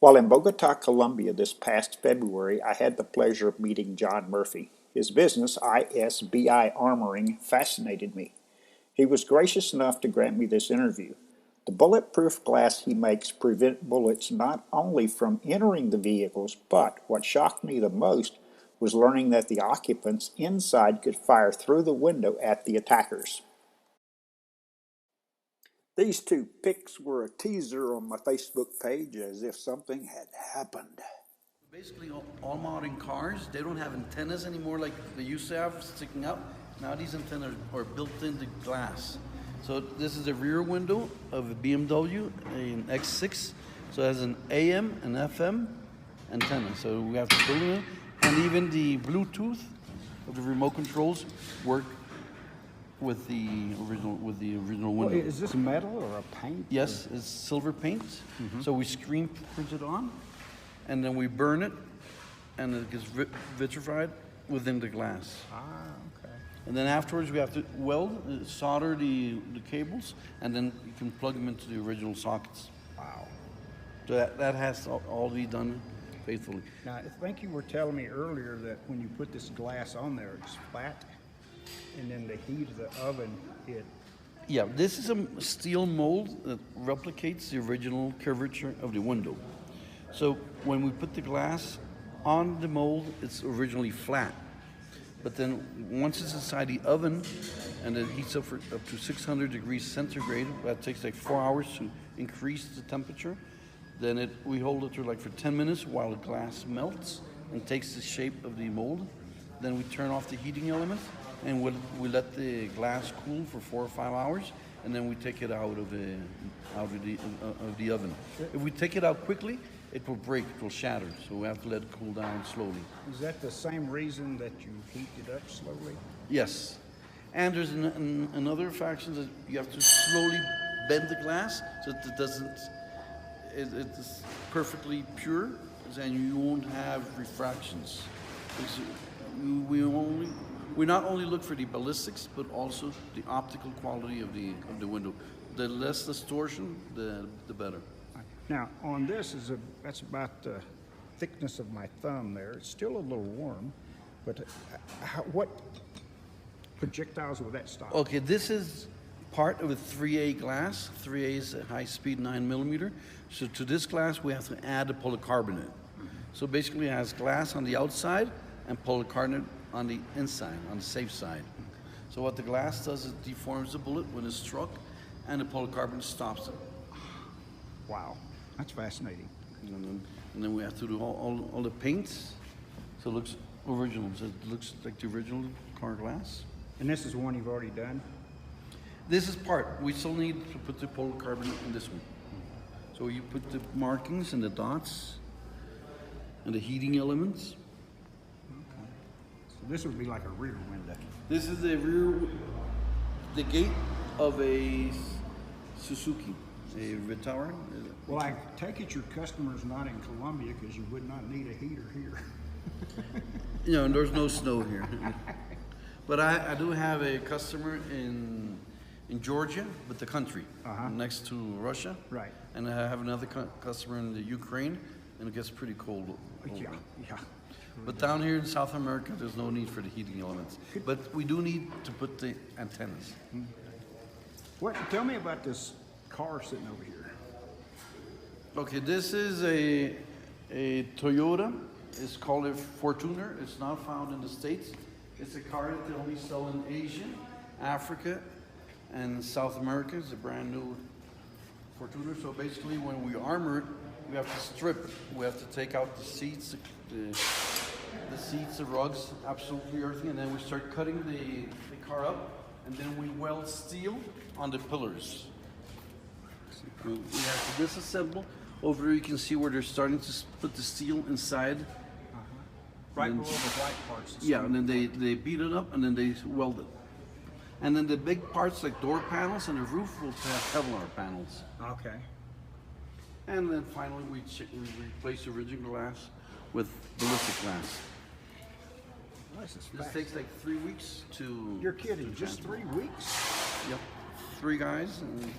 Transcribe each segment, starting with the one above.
While in Bogotá, Colombia this past February, I had the pleasure of meeting John Murphy. His business, Isbi Armoring, fascinated me. He was gracious enough to grant me this interview. The bulletproof glass he makes prevent bullets not only from entering the vehicles, but what shocked me the most was learning that the occupants inside could fire through the window at the attackers. These two pics were a teaser on my Facebook page as if something had happened. Basically, all modern cars, they don't have antennas anymore like they used to have sticking up. Now these antennas are built into glass. So this is the rear window of a BMW, an X6. So it has an AM and FM antenna. So we have to build it. And even the Bluetooth of the remote controls work with the original window. Well, is this metal or a paint? Yes, it's silver paint. So we screen print it on, and then we burn it, and it gets vitrified within the glass. Ah, okay. And then afterwards we have to weld, solder the cables, and then you can plug them into the original sockets. Wow. So that has to all be done faithfully. Now, I think you were telling me earlier that when you put this glass on there, it's flat, and then the heat of the oven, Yeah, this is a steel mold that replicates the original curvature of the window. So when we put the glass on the mold, it's originally flat. But then once it's inside the oven and it heats up to 600 degrees centigrade, that takes like 4 hours to increase the temperature. Then we hold it for 10 minutes while the glass melts and takes the shape of the mold. Then we turn off the heating element and we let the glass cool for 4 or 5 hours, and then we take it out of the oven. If we take it out quickly, it will break, it will shatter. So we have to let it cool down slowly. Is that the same reason that you heat it up slowly? Yes. And there's another faction that you have to slowly bend the glass so that it's perfectly pure, and you won't have refractions. We not only look for the ballistics, but also the optical quality of the window. The less distortion, the better. Now, on this that's about the thickness of my thumb there. It's still a little warm, but what projectiles will that stop? Okay, this is part of a 3A glass. 3A is a high-speed 9mm. So to this glass, we have to add a polycarbonate. So basically, it has glass on the outside and polycarbonate on the inside, on the safe side. So what the glass does is it deforms the bullet when it's struck, and the polycarbonate stops it. Wow, that's fascinating. And then we have to do all the paints, so it looks original. So it looks like the original car glass. And this is one you've already done? This is part. We still need to put the polycarbonate in this one. So you put the markings and the dots and the heating elements. Okay. So this would be like a rear window. This is the gate of a Suzuki, a Radiator. Well, I take it your customer's not in Colombia because you would not need a heater here. There's no snow here. But I do have a customer in Georgia, but the country, next to Russia. Right. And I have another customer in the Ukraine, and it gets pretty cold. Yeah. But down here in South America, there's no need for the heating elements. But we do need to put the antennas. Tell me about this car sitting over here. Okay, this is a Toyota. It's called a Fortuner. It's not found in the States. It's a car that they only sell in Asia, Africa, and South America. It's a brand new Fortuner. So basically, when we armor it, we have to strip it. We have to take out the seats, the seats, the rugs, absolutely everything, and then we start cutting the car up, and then we weld steel on the pillars. We have to disassemble. Over here you can see where they're starting to put the steel inside. Right below the white parts. Yeah, and then they beat it up, and then they weld it. And then the big parts like door panels and the roof will have Kevlar panels. Okay. And then finally we replace the original glass with ballistic glass. This takes like 3 weeks to... You're kidding, just 3 weeks? Yep, 3 guys. And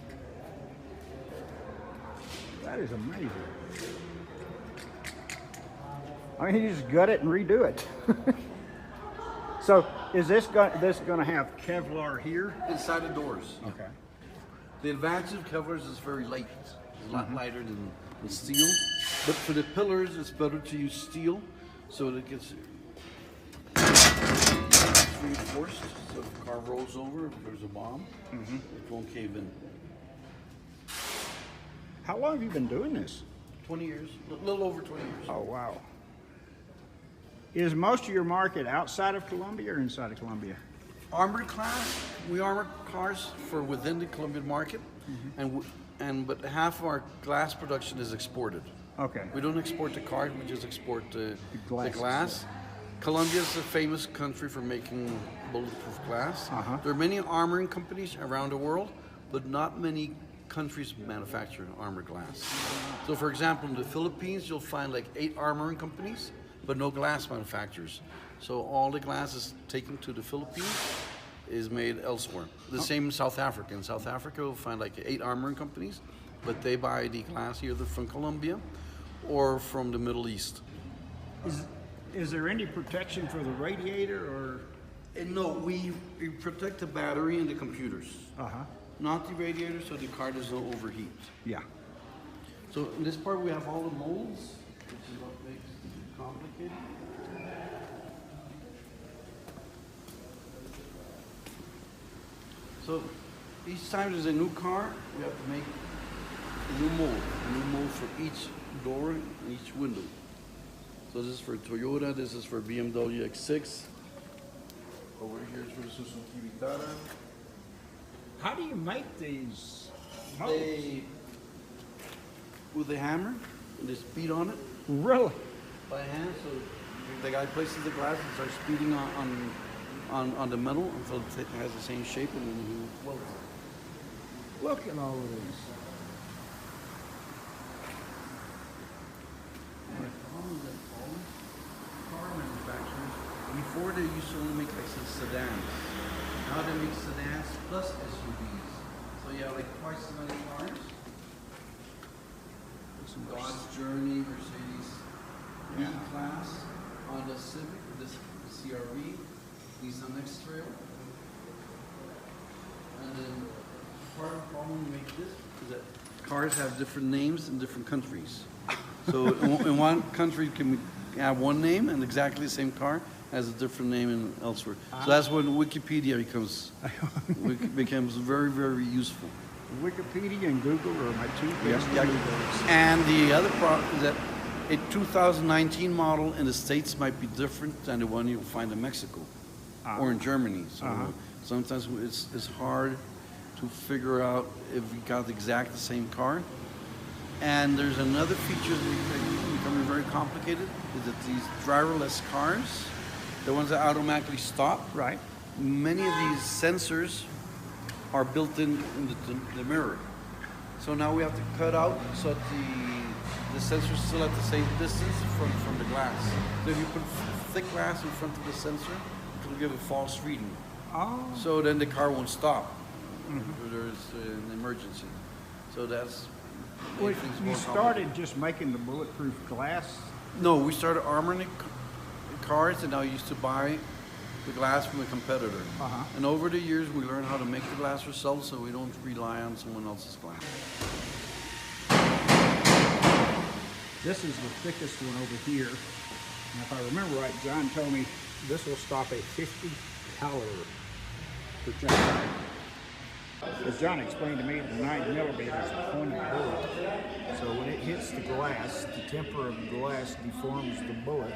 that is amazing. I mean, you just gut it and redo it. So is this going to have Kevlar here? Inside the doors. Okay. The advantage of Kevlar is it's very light. It's a lot lighter than steel. But for the pillars, it's better to use steel so that it gets reinforced. So if the car rolls over, if there's a bomb, it won't cave in. How long have you been doing this? 20 years, a little over 20 years. Oh, wow. Is most of your market outside of Colombia or inside of Colombia? Armored class, we armor cars for within the Colombian market, but half of our glass production is exported. Okay. We don't export the cars, we just export the glass. glass. Colombia is a famous country for making bulletproof glass. There are many armoring companies around the world, but not many countries manufacture armored glass. So for example, in the Philippines, you'll find like 8 armoring companies, but no glass manufacturers. So all the glass is taken to the Philippines, is made elsewhere. The same in South Africa. In South Africa, you'll find like 8 armoring companies, but they buy the glass either from Colombia or from the Middle East. Is there any protection for the radiator or? No, we protect the battery and the computers. Not the radiator, so the car doesn't overheat. Yeah. So in this part, we have all the molds, which is what makes it complicated. So each time there's a new car, we have to make a new mold for each door and each window. So this is for Toyota, this is for BMW X6. Over here is for the Suzuki Vitara. How do you make these molds? With a hammer, and just beat on it Really? by hand. So the guy places the glass and starts beating on the metal until it has the same shape, and then he welds it. Look at all of these. The problem is that all car manufacturers, before they used to only make like some sedans. Now they make sedans plus SUVs. So you have like twice as many cars. Dodge Journey, Mercedes E-Class, Honda Civic, this CR-V, Nissan X-Trail. And then part of the problem we make this is that cars have different names in different countries. So in one country can we have one name and exactly the same car has a different name in elsewhere. So that's when Wikipedia becomes very, very useful. Wikipedia and Google are my two best users. And the other problem is that a 2019 model in the States might be different than the one you'll find in Mexico or in Germany. So sometimes it's hard to figure out if we got exactly the same car. And there's another feature that becoming very complicated, is that these driverless cars, the ones that automatically stop, Right. many of these sensors are built in the mirror. So now we have to cut out so that the sensor's still at the same distance from the glass. So if you put thick glass in front of the sensor, it will give a false reading. Oh. So then the car won't stop if there's an emergency. So that's Well, made things you more started complicated. just making the bulletproof glass. No, we started armoring the cars, and now I used to buy the glass from a competitor. And over the years, we learned how to make the glass ourselves, so we don't rely on someone else's glass. This is the thickest one over here. And if I remember right, John told me this will stop a 50 caliber projectile. As John explained to me, the 9mm is a pointed bullet. So when it hits the glass, the temper of the glass deforms the bullet,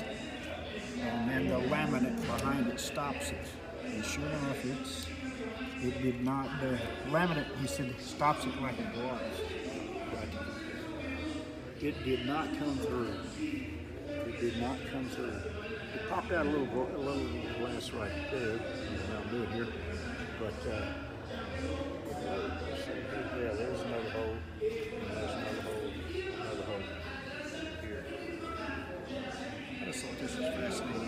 and then the laminate behind it stops it. And sure enough, it did not, the laminate, he said, stops it like a glove. But it did not come through. It did not come through. It popped out a little glass right there. I'll do it here. But, yeah, there's another hole. There's another hole. Another hole. Here. I just thought this was fascinating.